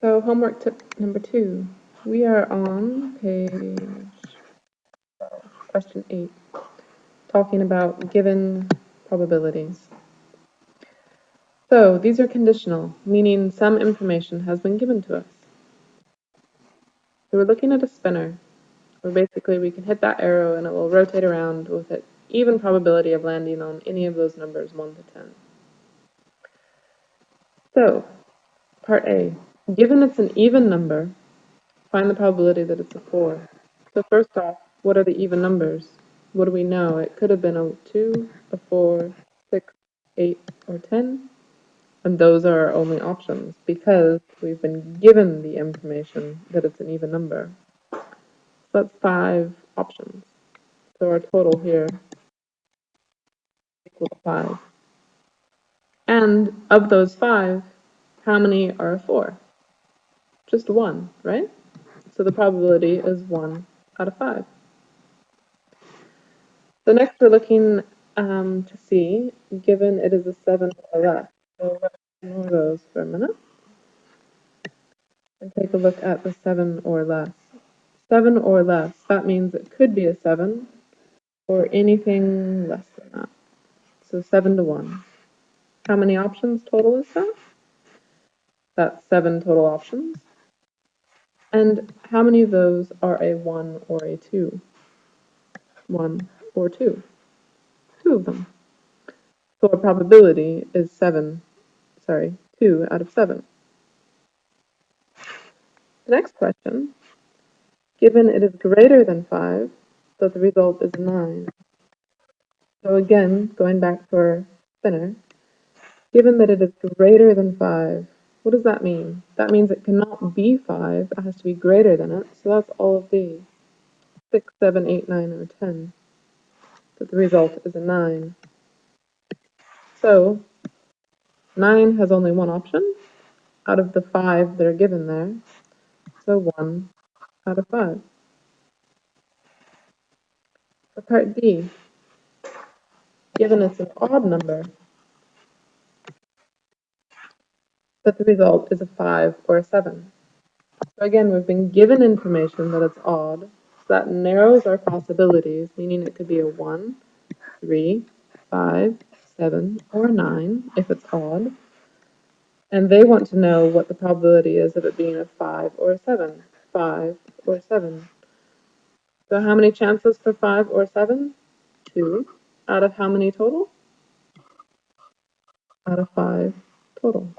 So homework tip number 2. We are on question 8, talking about given probabilities. So these are conditional, meaning some information has been given to us. So we're looking at a spinner, where basically we can hit that arrow and it will rotate around with an even probability of landing on any of those numbers 1 to 10. So, part A, given it's an even number, find the probability that it's a 4. So first off, what are the even numbers? What do we know? It could have been a 2, a 4, 6, 8, or 10. And those are our only options because we've been given the information that it's an even number. So that's 5 options. So our total here equals 5. And of those 5, how many are a 4? Just 1, right? So the probability is 1 out of 5. So next we're looking to see, given it is a 7 or less. So let's ignore those for a minute and take a look at the 7 or less. 7 or less, that means it could be a 7 or anything less than that. So 7 to 1. How many options total is that? That's 7 total options. And how many of those are a 1 or a 2? 1 or 2. 2 of them. So our probability is 2 out of 7. The next question, given it is greater than 5, so the result is 9. So again, going back to our spinner, given that it is greater than 5, what does that mean? That means it cannot be 5, it has to be greater than it, so that's all of these. 6, 7, 8, 9, or 10. So the result is a 9. So 9 has only one option out of the 5 that are given there, so 1 out of 5. For part D, given it's an odd number, but the result is a 5 or a 7. So again, we've been given information that it's odd, so that narrows our possibilities, meaning it could be a 1, 3, 5, 7, or 9 if it's odd. And they want to know what the probability is of it being a 5 or a 7. 5 or 7. So how many chances for 5 or 7? 2. Out of how many total? Out of 5 total.